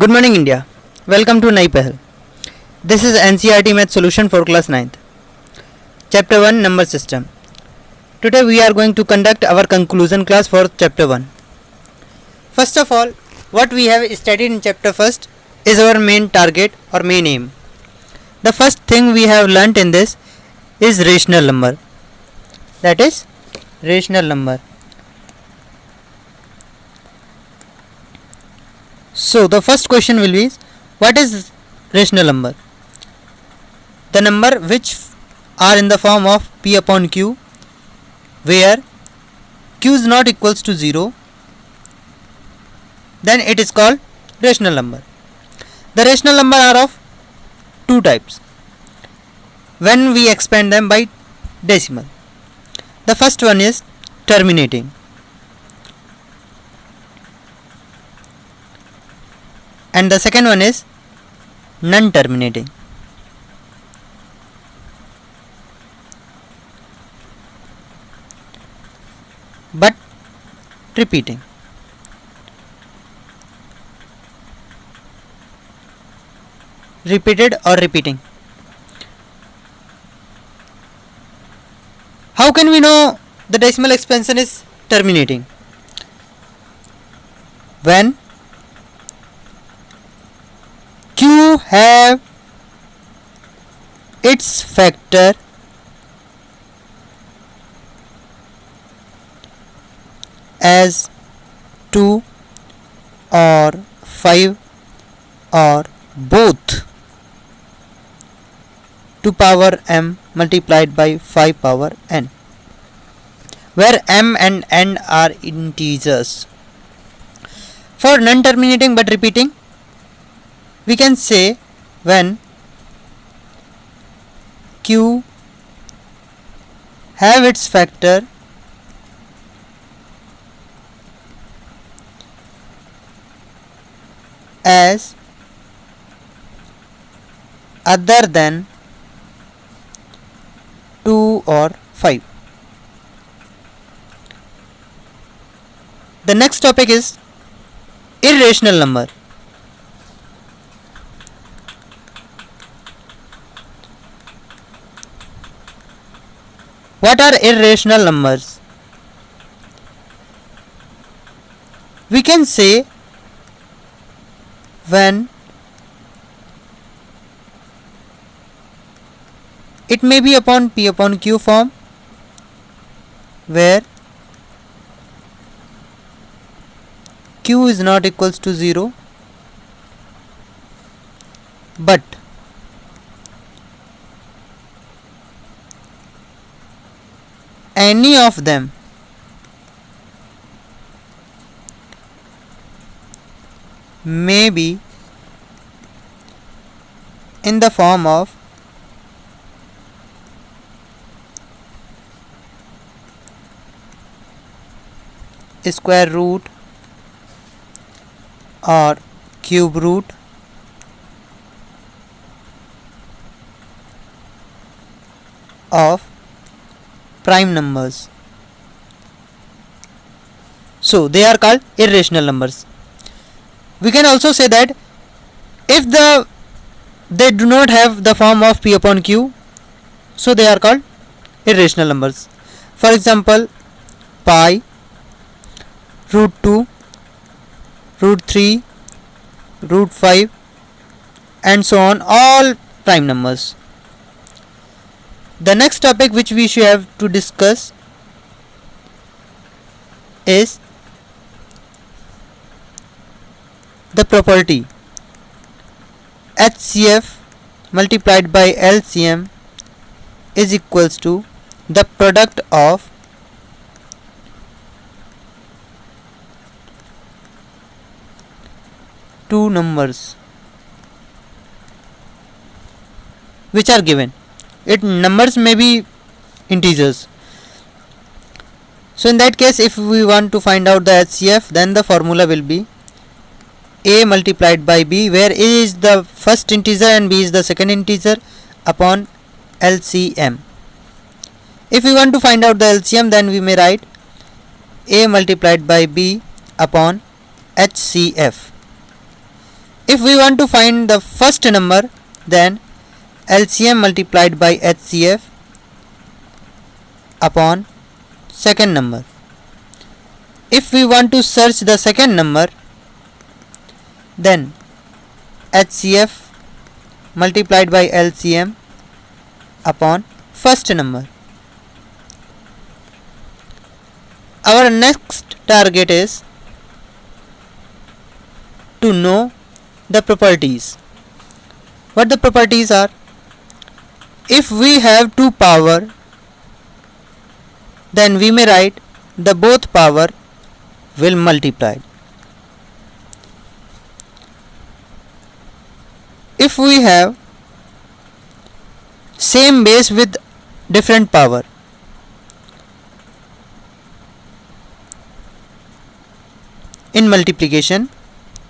Good morning, India. Welcome to Nai Pehal. This is NCERT Math Solution for Class 9th. Chapter 1 Number System. Today we are going to conduct our conclusion class for Chapter 1. First of all, what we have studied in Chapter 1st is our main target or main aim. The first thing we have learnt in this is rational number. That is rational number. So the first question will be, what is rational number? The number which are in the form of p upon q, where q is not equals to 0, then it is called rational number. The rational number are of two types when we expand them by decimal. The first one is terminating, and the second one is non-terminating. But repeating. Repeated or repeating. How can we know the decimal expansion is terminating? When q have its factor as 2 or 5 or both to power m multiplied by 5 power n, where m and n are integers. For non-terminating but repeating, we can say when q have its factor as other than 2 or 5. The next topic is irrational number. What are irrational numbers? We can say when it may be upon p upon q form, where q is not equals to 0, but any of them may be in the form of square root or cube root of prime numbers. So they are called irrational numbers. We can also say that if they do not have the form of p upon q, so they are called irrational numbers. For example, pi, root 2, root 3, root 5, and so on, all prime numbers. The next topic which we should have to discuss is the property HCF multiplied by LCM is equals to the product of two numbers which are given. Numbers may be integers. So in that case, if we want to find out the HCF, then the formula will be a multiplied by b, where a is the first integer and b is the second integer, upon LCM. If we want to find out the LCM, then we may write a multiplied by b upon HCF. If we want to find the first number, then LCM multiplied by HCF upon second number. If we want to search the second number, then HCF multiplied by LCM upon first number. Our next target is to know the properties. What the properties are? If we have two power, then we may write the both power will multiply. If we have same base with different power, in multiplication,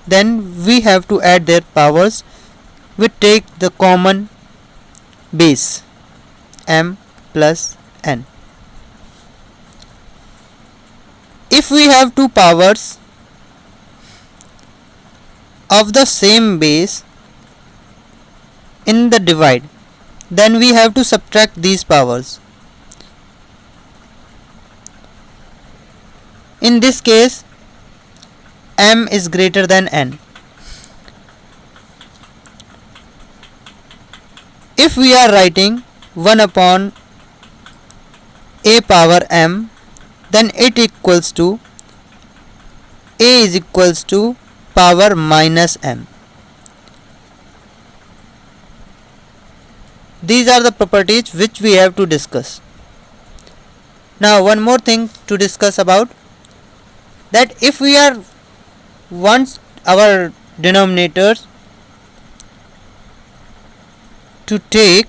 then we have to add their powers. We take the common base m plus n. If we have two powers of the same base in the divide, then we have to subtract these powers. In this case, m is greater than n. If we are writing 1 upon a power m, then it equals to a is equals to power minus m. These are the properties which we have to discuss. Now one more thing to discuss about, that if we are wants our denominators to take,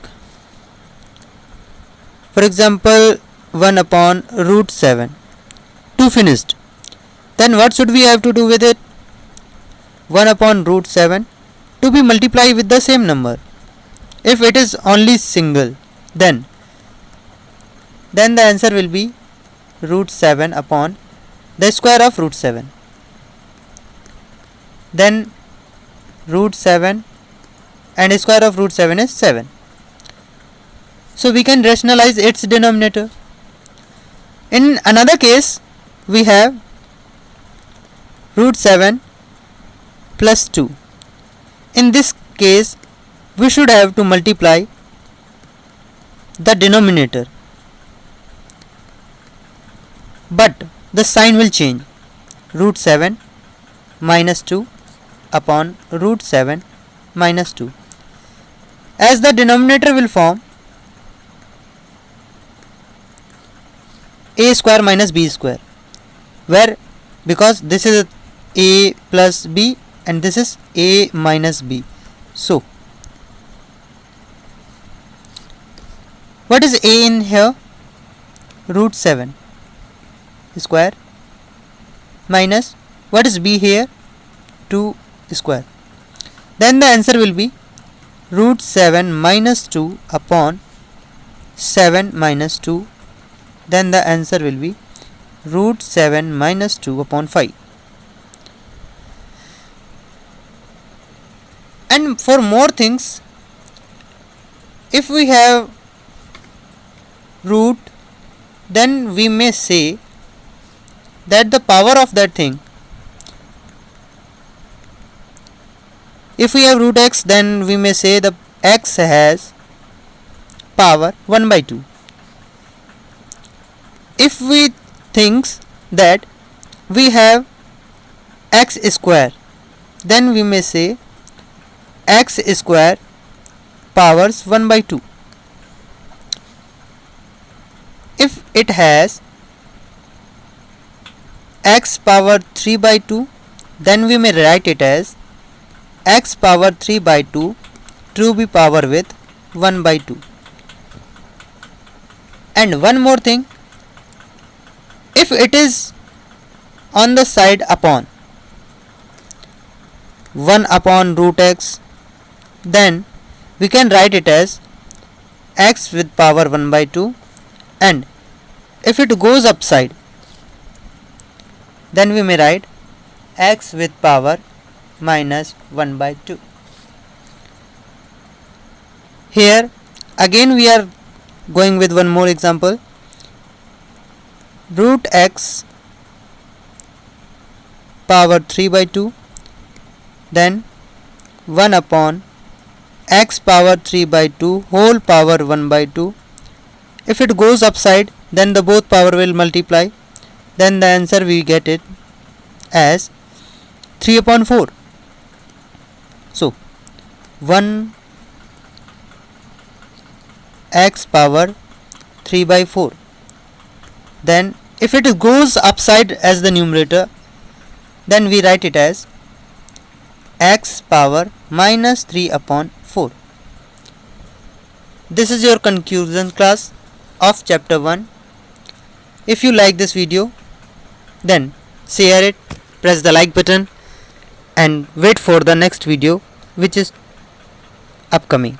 for example, 1 upon root 7 to finished, then what should we have to do with it? 1 upon root 7 to be multiplied with the same number. If it is only single, then the answer will be root 7 upon the square of root 7. Then root 7 and square of root 7 is 7. So we can rationalize its denominator. In another case, we have root 7 plus 2. In this case, we should have to multiply the denominator, but the sign will change. Root 7 minus 2 upon root 7 minus 2. As the denominator will form a square minus b square, where because this is a plus b and this is a minus b. So what is a in here? Root 7 square minus what is b here? 2 square. Then the answer will be root 7 minus 2 upon 7 minus 2. Then the answer will be root 7 minus 2 upon 5. And for more things, if we have root, then we may say that the power of that thing, if we have root x, then we may say the x has power 1 by 2. If we think that we have x square, then we may say x square powers 1 by 2. If it has x power 3 by 2, then we may write it as x power 3 by 2 to be power with 1 by 2. And one more thing, if it is on the side upon 1 upon root x, then we can write it as x with power 1 by 2, and if it goes upside, then we may write x with power minus 1 by 2. Here again we are going with one more example. Root x power 3 by 2, then 1 upon x power 3 by 2 whole power 1 by 2. If it goes upside, then the both power will multiply. Then the answer we get it as 3 upon 4. So 1 x power 3 by 4. Then if it goes upside as the numerator, then we write it as x power minus 3 upon 4. This is your conclusion class of chapter 1. If you like this video, then share it, press the like button and wait for the next video which is upcoming.